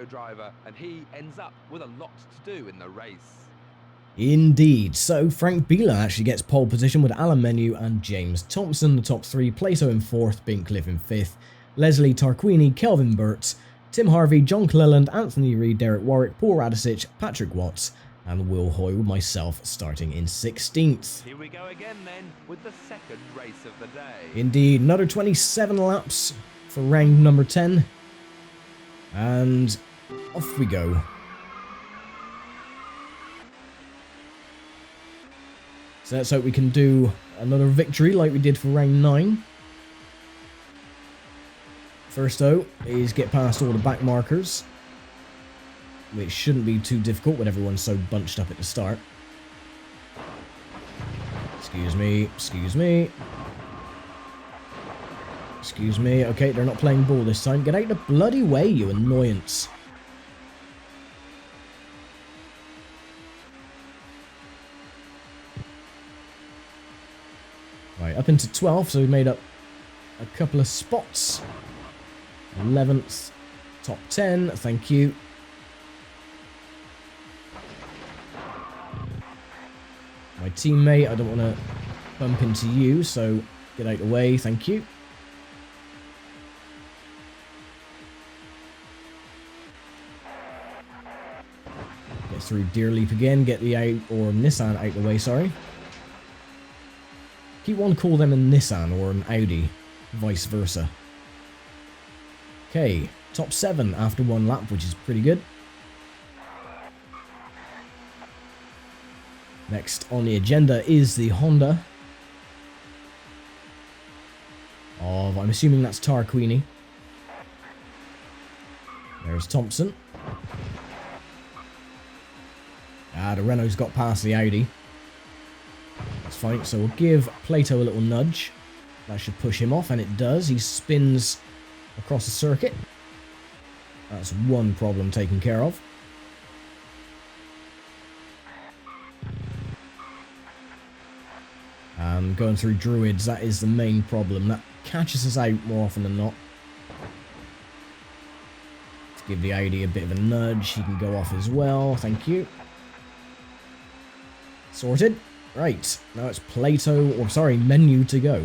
Plato driver, and he ends up with a lot to do in the race. Indeed. So Frank Bieler actually gets pole position with Alan Menu and James Thompson, the top three. Plato in fourth, Bincliffe in fifth, Leslie Tarquini, Kelvin Burt, Tim Harvey, John Cleland, Anthony Reid, Derek Warwick, Paul Radicic, Patrick Watts, and Will Hoy, with myself starting in 16th. Here we go again then, with the second race of the day. Indeed, another 27 laps for round number 10. And off we go. So let's hope we can do another victory like we did for round 9. First though is get past all the back markers, which shouldn't be too difficult with everyone so bunched up at the start. Excuse me, excuse me. Excuse me. Okay, they're not playing ball this time. Get out the bloody way, you annoyance. Right, up into 12th, so we made up a couple of spots. 11th, top 10, thank you. My teammate, I don't want to bump into you, so get out of the way, thank you. Get through Deer Leap again, get the Nissan out of the way, sorry. Keep wanting to call them a Nissan or an Audi, vice versa. Okay, top 7 after one lap, which is pretty good. Next on the agenda is the Honda of, I'm assuming that's Tarquini. There's Thompson. Ah, the Renault's got past the Audi. That's fine, so we'll give Plato a little nudge. That should push him off, and it does. He spins across the circuit. That's one problem taken care of. And going through Druids, that is the main problem. That catches us out more often than not. Let's give the Audi a bit of a nudge. He can go off as well. Thank you. Sorted. Right, now it's Plato, or sorry, Menu to go.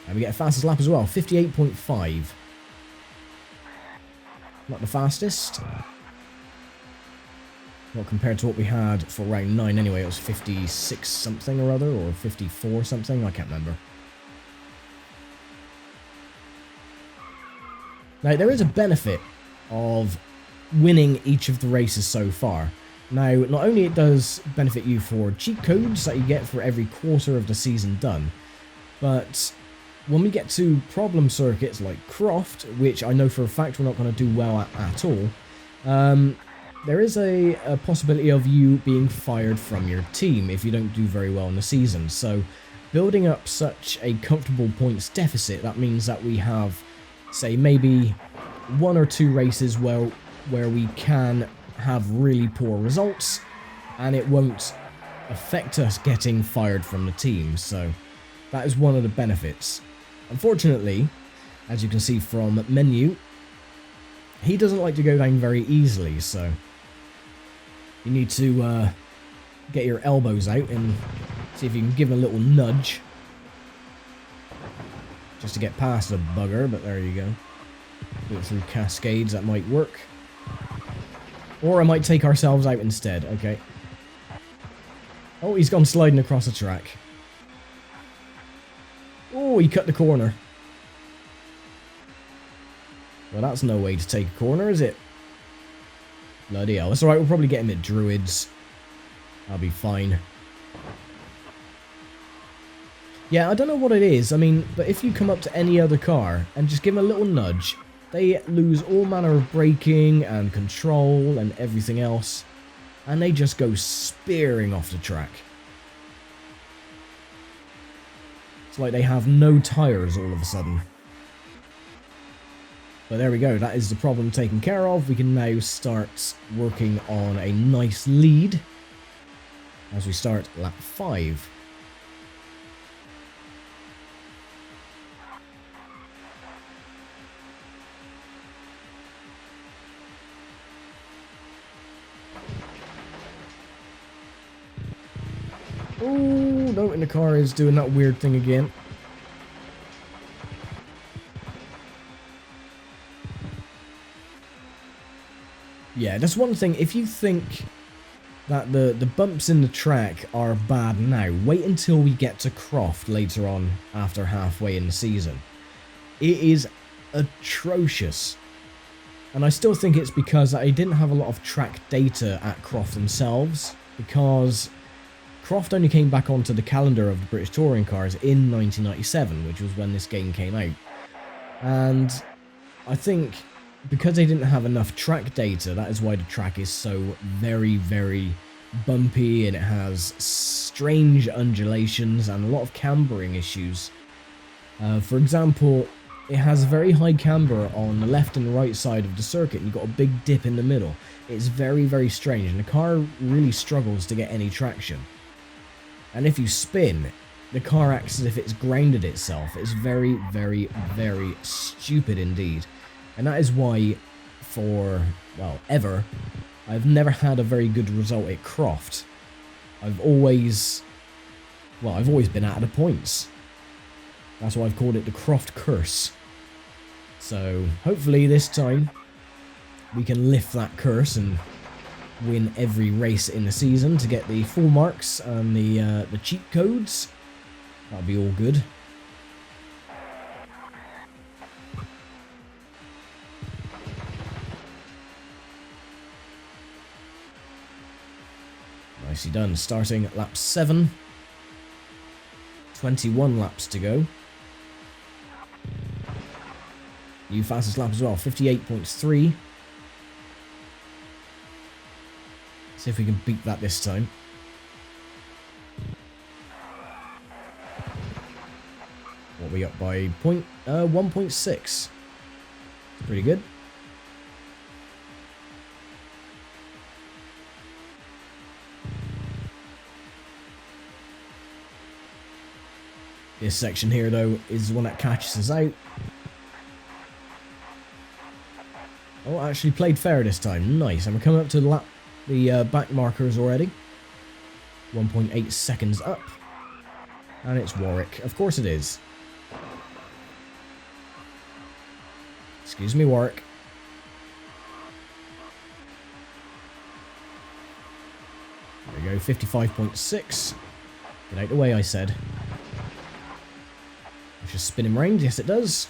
And we get a fastest lap as well, 58.5. Not the fastest. Not compared to what we had for round 9 anyway, it was 56 something or other, or 54 something, I can't remember. Now, there is a benefit of winning each of the races so far. Now, not only it does benefit you for cheat codes that you get for every quarter of the season done, but when we get to problem circuits like Croft, which I know for a fact we're not going to do well at all, there is a possibility of you being fired from your team if you don't do very well in the season. So building up such a comfortable points deficit, that means that we have, say, maybe 1 or 2 races where we can have really poor results, and it won't affect us getting fired from the team. So that is one of the benefits. Unfortunately, as you can see from Menu, he doesn't like to go down very easily, so you need to get your elbows out and see if you can give him a little nudge just to get past the bugger, but there you go. Do it through cascades, that might work. Or I might take ourselves out instead, okay. Oh, he's gone sliding across the track. Oh, he cut the corner. Well, that's no way to take a corner, is it? Bloody hell. That's alright, we'll probably get him at Druids. I'll be fine. Yeah, I don't know what it is, I mean, but if you come up to any other car and just give them a little nudge, they lose all manner of braking and control and everything else, and they just go spearing off the track. It's like they have no tyres all of a sudden. But there we go, that is the problem taken care of. We can now start working on a nice lead as we start lap 5. Oh, no, and the car is doing that weird thing again. Yeah, that's one thing. If you think that the bumps in the track are bad now, wait until we get to Croft later on after halfway in the season. It is atrocious. And I still think it's because I didn't have a lot of track data at Croft themselves, because Croft only came back onto the calendar of the British Touring Cars in 1997, which was when this game came out. And I think because they didn't have enough track data, that is why the track is so very, very bumpy, and it has strange undulations and a lot of cambering issues. For example, it has very high camber on the left and right side of the circuit, and you've got a big dip in the middle. It's very, very strange, and the car really struggles to get any traction. And if you spin, the car acts as if it's grounded itself. It's very, very, very stupid indeed. And that is why, for, well, ever, I've never had a very good result at Croft. I've always been out of the points. That's why I've called it the Croft Curse. So, hopefully this time, we can lift that curse and win every race in the season to get the full marks and the cheat codes. That'll be all good. Nicely done. Starting at lap 7. 21 laps to go. New fastest lap as well, 58.3. See if we can beat that this time. What are we up by? 1.6. Pretty good. This section here, though, is the one that catches us out. Oh, actually played fair this time. Nice. And we're coming up to the back markers already. 1.8 seconds up. And it's Warwick. Of course it is. Excuse me, Warwick. There we go, 55.6. Get out the way, I said. Just spin him round. Yes, it does.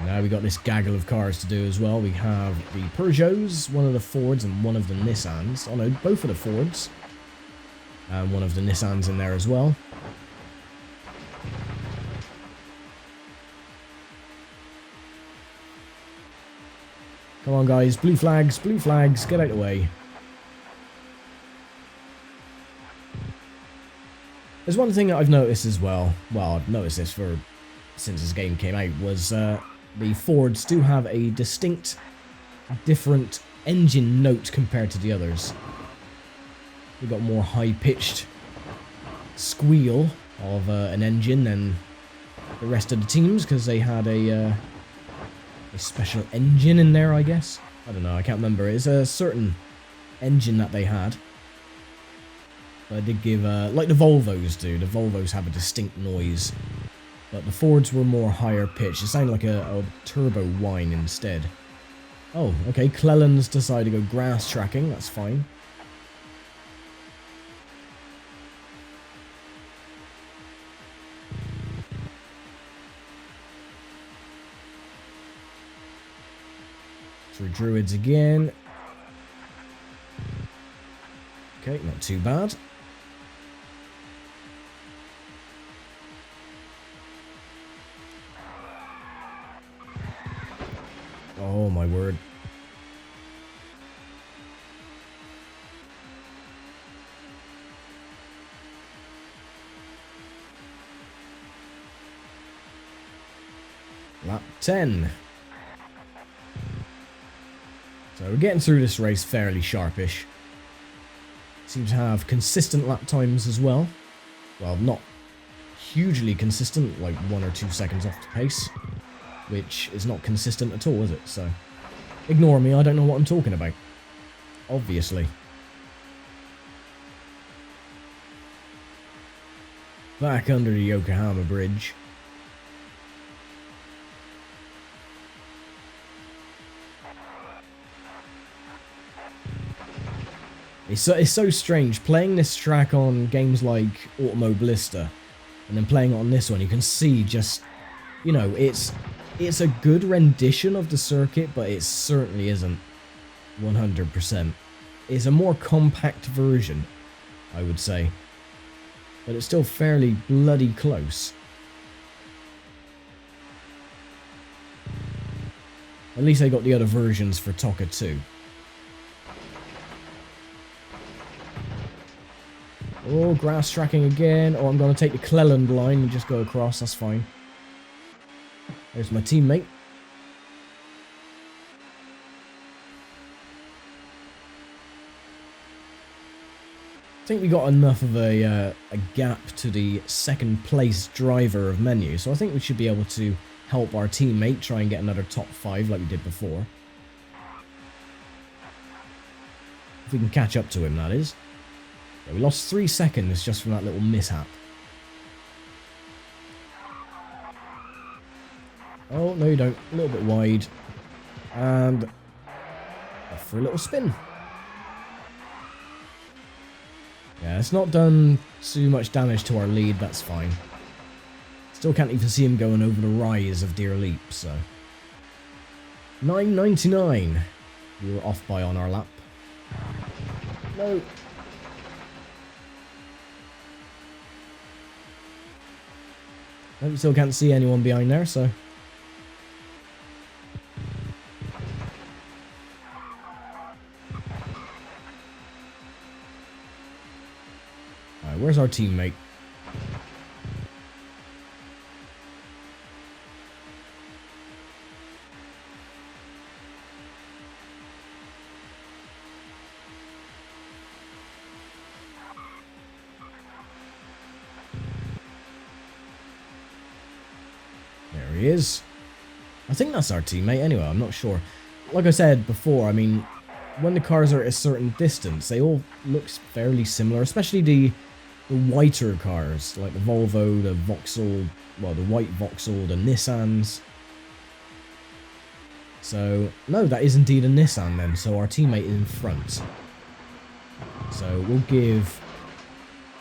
Now we got this gaggle of cars to do as well. We have the Peugeots, one of the Fords, and one of the Nissans. Oh no, both of the Fords. And one of the Nissans in there as well. Come on, guys. Blue flags, get out of the way. There's one thing that I've noticed as well. Well, I've noticed this since this game came out, was the Fords do have a distinct, different engine note compared to the others. We've got more high-pitched squeal of an engine than the rest of the teams, because they had a special engine in there, I guess. I don't know, I can't remember. It's a certain engine that they had. But I did give, like the Volvos do. The Volvos have a distinct noise. But the Fords were more higher pitched. It sounded like a turbo whine instead. Oh, okay. Cleland's decided to go grass tracking. That's fine. Through Druids again. Okay, not too bad. Oh my word. Lap 10. So we're getting through this race fairly sharpish. Seem to have consistent lap times as well. Well, not hugely consistent, like 1 or 2 seconds off the pace. which is not consistent at all, is it? So, ignore me, I don't know what I'm talking about. Obviously. Back under the Yokohama Bridge. It's so strange playing this track on games like Automobilista and then playing it on this one. You can see just, you know, it's a good rendition of the circuit, but it certainly isn't 100%. It's a more compact version, I would say, but it's still fairly bloody close. At least I got the other versions for TOCA 2. Oh, grass tracking again. Oh, I'm going to take the Cleland line and just go across. That's fine. There's my teammate. I think we got enough of a gap to the second place driver of menu, so I think we should be able to help our teammate try and get another top 5 like we did before. If we can catch up to him, that is. Yeah, we lost 3 seconds just from that little mishap. Oh, no you don't. A little bit wide. And off for a little spin. Yeah, it's not done too much damage to our lead, that's fine. Still can't even see him going over the rise of Deer Leap, so. 9.99 we were off by on our lap. No. I still can't see anyone behind there, so. Alright, where's our teammate? There he is. I think that's our teammate anyway, I'm not sure. Like I said before, I mean, when the cars are at a certain distance, they all look fairly similar, especially the whiter cars, like the Volvo, the Vauxhall, well, the white Vauxhall, the Nissans. So, no, that is indeed a Nissan then, so our teammate is in front. So, we'll give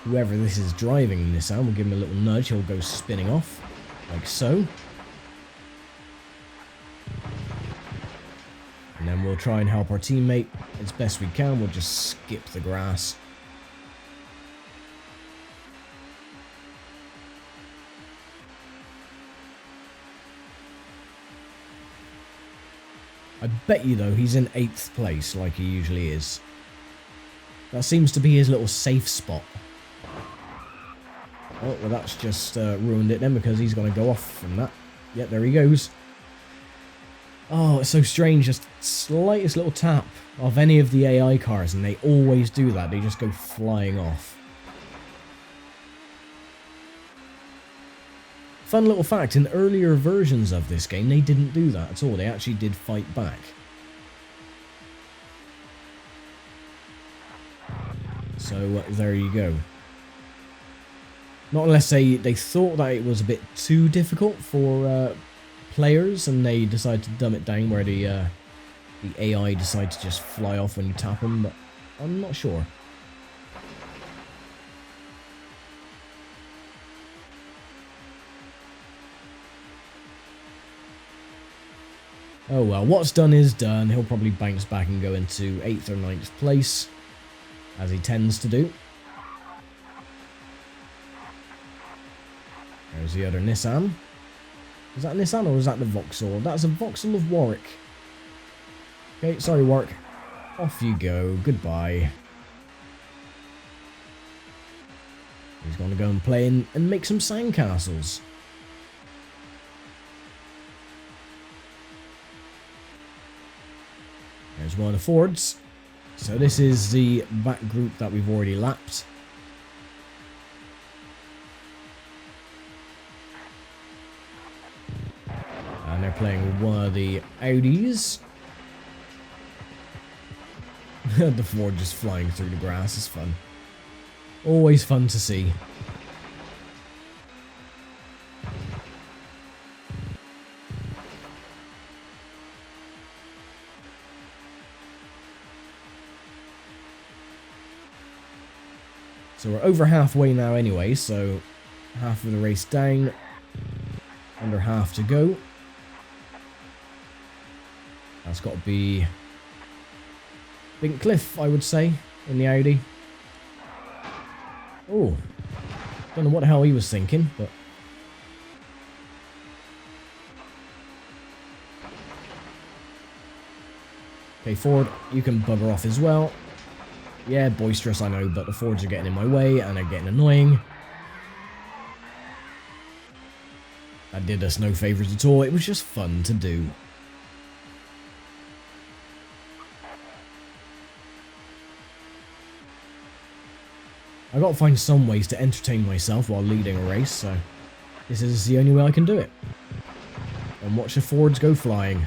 whoever this is driving the Nissan, we'll give him a little nudge, he'll go spinning off, like so. And then we'll try and help our teammate as best we can, we'll just skip the grass. I bet you, though, he's in 8th place, like he usually is. That seems to be his little safe spot. Oh, well, that's just ruined it then, because he's going to go off from that. Yep, there he goes. Oh, it's so strange, just slightest little tap of any of the AI cars, and they always do that. They just go flying off. Fun little fact, in earlier versions of this game, they didn't do that at all. They actually did fight back. So, there you go. Not unless they thought that it was a bit too difficult for players, and they decided to dumb it down where the AI decide to just fly off when you tap them, but I'm not sure. Oh well, what's done is done. He'll probably bounce back and go into 8th or 9th place, as he tends to do. There's the other Nissan. Is that a Nissan or is that the Vauxhall? That's a Vauxhall of Warwick. Okay, sorry Warwick. Off you go. Goodbye. He's going to go and play and make some sandcastles. There's one of the Fords. So this is the back group that we've already lapped. And they're playing with one of the Audis. The Ford just flying through the grass is fun. Always fun to see. So we're over halfway now anyway, so half of the race down, under half to go. That's got to be Cliff, I would say, in the Audi. Oh, don't know what the hell he was thinking, but... Okay, Ford, you can bugger off as well. Yeah, boisterous, I know, but the Fords are getting in my way, and they're getting annoying. That did us no favours at all. It was just fun to do. I got to find some ways to entertain myself while leading a race, so this is the only way I can do it. And watch the Fords go flying.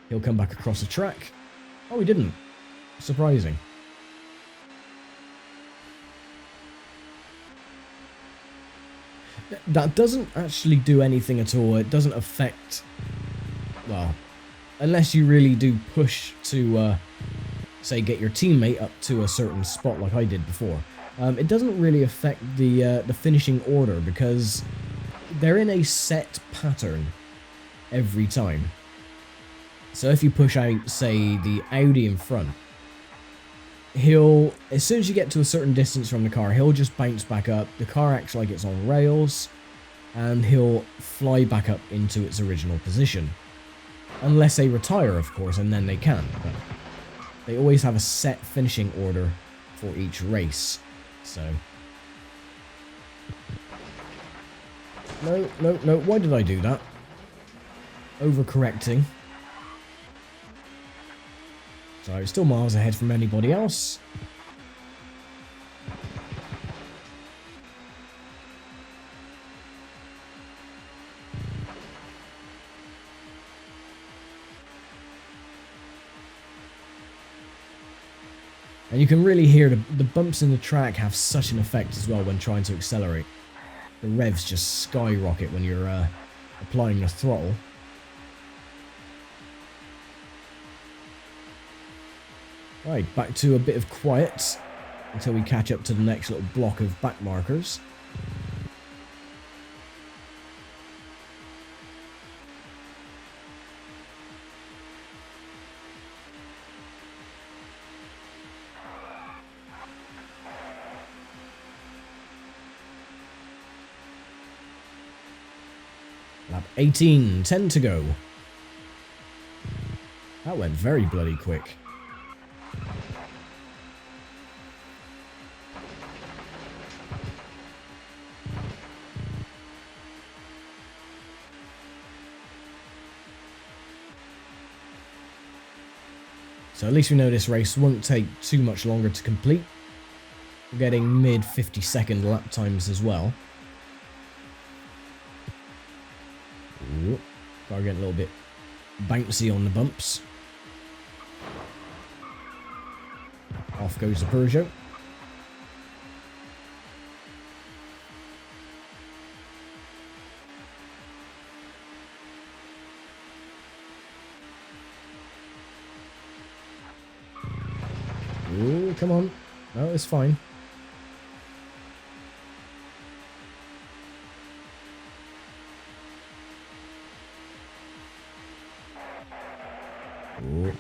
He'll come back across the track. Oh, he didn't. Surprising. That doesn't actually do anything at all. It doesn't affect... Well, unless you really do push to, say, get your teammate up to a certain spot like I did before. It doesn't really affect the finishing order because they're in a set pattern every time. So if you push out, say, the Audi in front, he'll, as soon as you get to a certain distance from the car, he'll just bounce back up, the car acts like it's on rails, and he'll fly back up into its original position. Unless they retire, of course, and then they can. But they always have a set finishing order for each race, so... No, why did I do that? Overcorrecting. So, still miles ahead from anybody else. And you can really hear the bumps in the track have such an effect as well when trying to accelerate. The revs just skyrocket when you're applying the throttle. Right, back to a bit of quiet until we catch up to the next little block of back markers. Lap 18, 10 to go. That went very bloody quick. So at least we know this race won't take too much longer to complete. We're getting mid 50-second lap times as well. Ooh, car getting a little bit bouncy on the bumps. Off goes the Peugeot. Ooh, come on. No, it's fine. Ooh.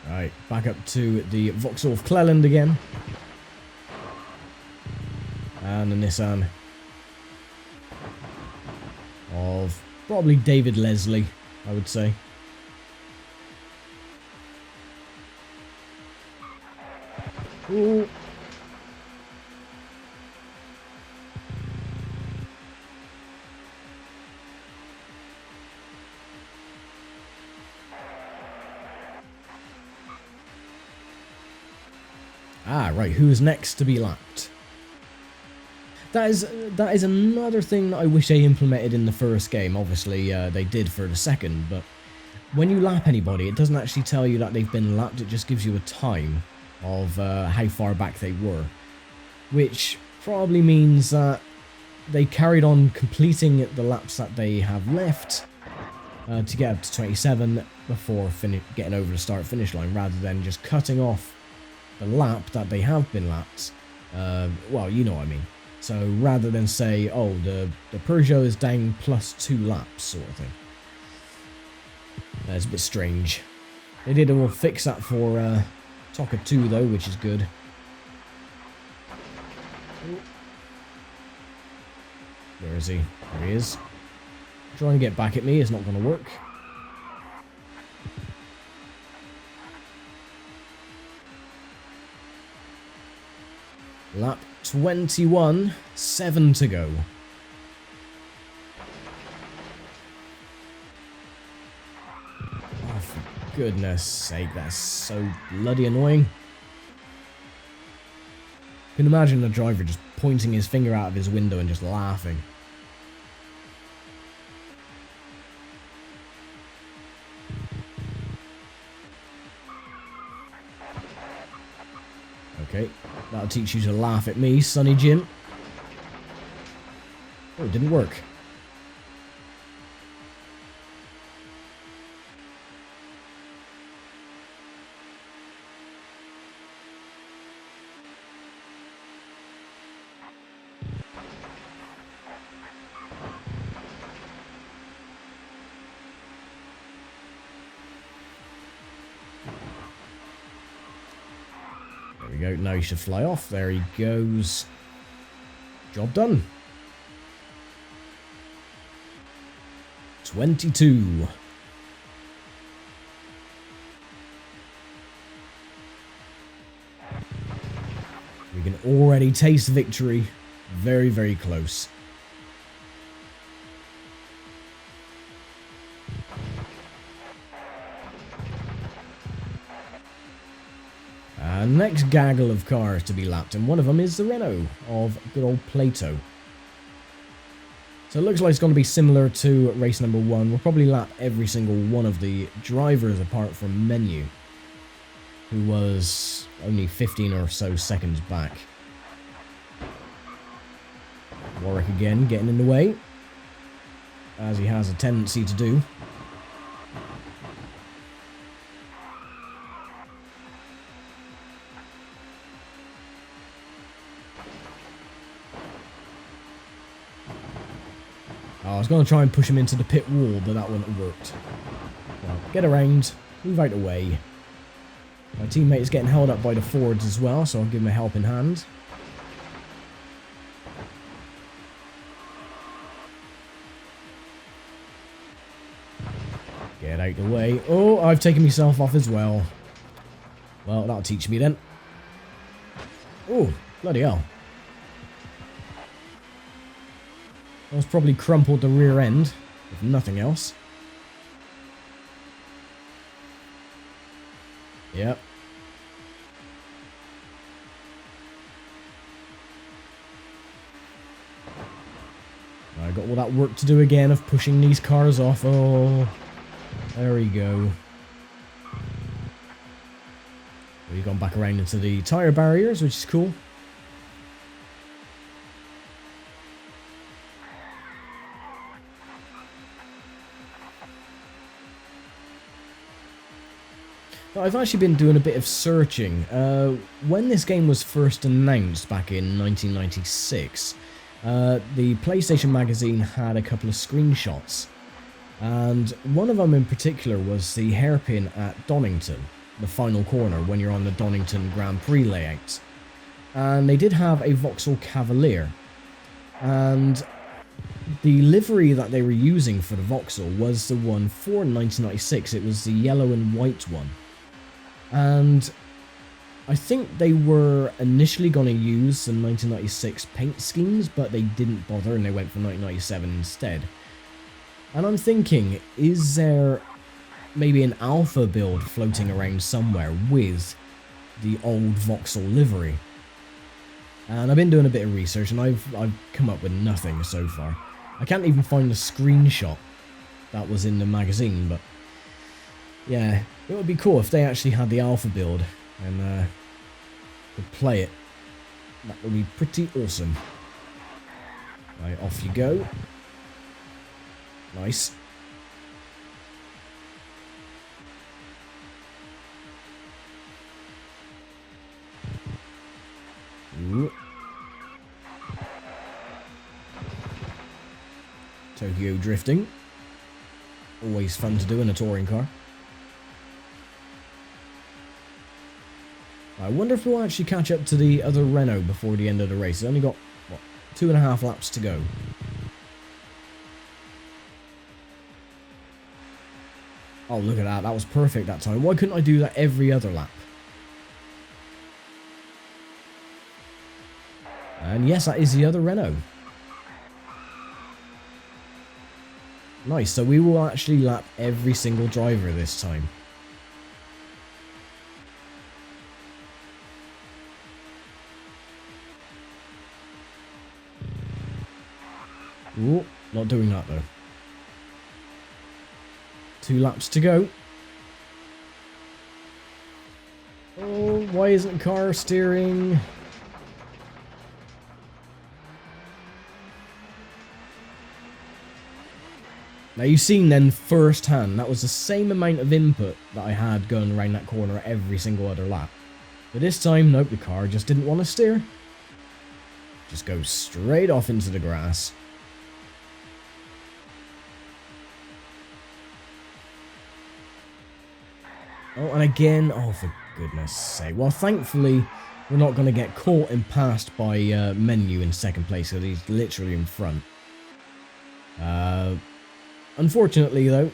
Right, back up to the Vauxhall Cleland again. And the Nissan of probably David Leslie, I would say. Ooh. Ah, right, who is next to be lapped? That is another thing that I wish they implemented in the first game. Obviously, they did for the second, but when you lap anybody, it doesn't actually tell you that they've been lapped. It just gives you a time of how far back they were, which probably means that they carried on completing the laps that they have left to get up to 27 before getting over the start-finish line, rather than just cutting off the lap that they have been lapped. Well, you know what I mean. So rather than say, oh, the Peugeot is down plus 2 laps sort of thing. That's a bit strange. They did all fix that for TOCA 2 though, which is good. Where is he? There he is. Trying to get back at me is not going to work. Lap 21, 7 to go. Oh, for goodness sake, that's so bloody annoying. You can imagine the driver just pointing his finger out of his window and just laughing. Okay, that'll teach you to laugh at me, Sonny Jim. Oh, it didn't work. There we go, now he should fly off. There he goes. Job done. 22. We can already taste victory. Very, very close. Next gaggle of cars to be lapped, and one of them is the Renault of good old Plato. So it looks like it's going to be similar to race number 1. We'll probably lap every single one of the drivers apart from Menu, who was only 15 or so seconds back. Warwick again getting in the way, as he has a tendency to do. I was going to try and push him into the pit wall, but that wouldn't have worked. Well, get around, move out of the way. My teammate is getting held up by the Fords as well, so I'll give him a helping hand. Get out of the way. Oh, I've taken myself off as well. Well, that'll teach me then. Oh, bloody hell. I was probably crumpled the rear end, if nothing else. Yep. I got all that work to do again of pushing these cars off. Oh, there we go. We've gone back around into the tyre barriers, which is cool. I've actually been doing a bit of searching. When this game was first announced back in 1996, the PlayStation magazine had a couple of screenshots, and one of them in particular was the hairpin at Donington, the final corner when you're on the Donington Grand Prix layout. And they did have a Vauxhall Cavalier, and the livery that they were using for the Vauxhall was the one for 1996. It was the yellow and white one. And I think they were initially going to use the 1996 paint schemes, but they didn't bother and they went for 1997 instead. And I'm thinking, is there maybe an alpha build floating around somewhere with the old Vauxhall livery? And I've been doing a bit of research, and I've come up with nothing so far. I can't even find the screenshot that was in the magazine, but yeah, it would be cool if they actually had the alpha build and could play it. That would be pretty awesome. Right, off you go. Nice. Ooh. Tokyo drifting. Always fun to do in a touring car. I wonder if we'll actually catch up to the other Renault before the end of the race. It's only got, what, 2.5 laps to go. Oh, look at that. That was perfect that time. Why couldn't I do that every other lap? And yes, that is the other Renault. Nice, so we will actually lap every single driver this time. Ooh, not doing that though. 2 laps to go. Oh, why isn't the car steering? Now you've seen then firsthand, that was the same amount of input that I had going around that corner every single other lap. But this time, nope, the car just didn't want to steer. Just goes straight off into the grass. Oh, and again, oh for goodness sake. Well, thankfully, we're not going to get caught and passed by Menu in second place, because he's literally in front. Unfortunately, though,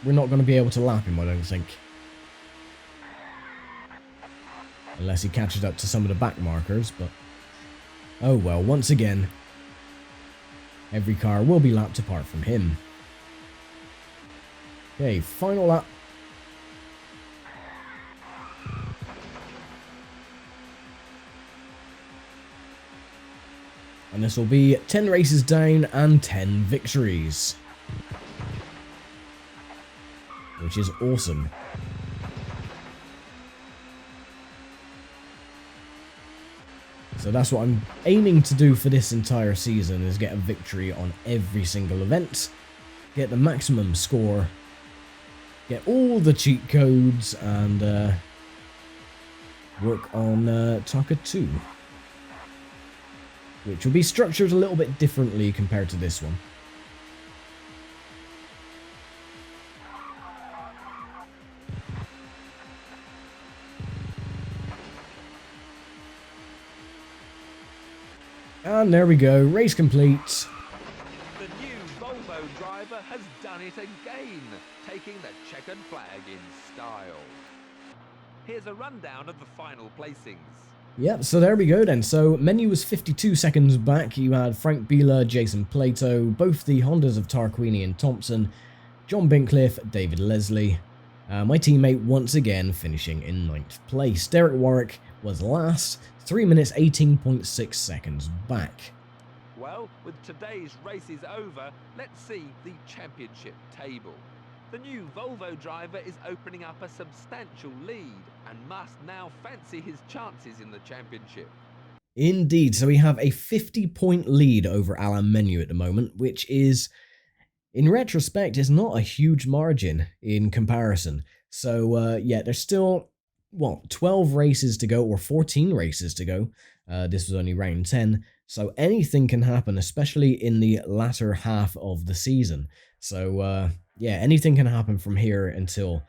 we're not going to be able to lap him, I don't think. Unless he catches up to some of the back markers, but... oh well, once again, every car will be lapped apart from him. Okay, final lap. And this will be 10 races down and 10 victories. Which is awesome. So that's what I'm aiming to do for this entire season, is get a victory on every single event. Get the maximum score. Get all the cheat codes and work on TOCA 2. Which will be structured a little bit differently compared to this one. And there we go, race complete. The new Volvo driver has done it again, taking the checkered flag in style. Here's a rundown of the final placings. Yep, so there we go then. So Menu was 52 seconds back. You had Frank Bieler, Jason Plato, both the Hondas of Tarquini and Thompson, John Bincliffe, David Leslie. My teammate once again finishing in 9th place. Derek Warwick was last, 3 minutes 18.6 seconds back. Well, with today's races over, let's see the championship table. The new Volvo driver is opening up a substantial lead and must now fancy his chances in the championship. Indeed, so we have a 50-point lead over Alain Menu at the moment, which is, in retrospect, is not a huge margin in comparison. So, yeah, there's still, what, 12 races to go, or 14 races to go. This was only round 10, so anything can happen, especially in the latter half of the season. So, yeah, anything can happen from here until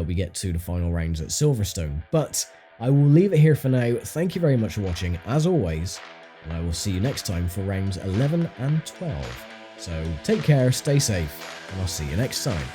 we get to the final rounds at Silverstone. But I will leave it here for now. Thank you very much for watching, as always, and I will see you next time for rounds 11 and 12. So take care, stay safe, and I'll see you next time.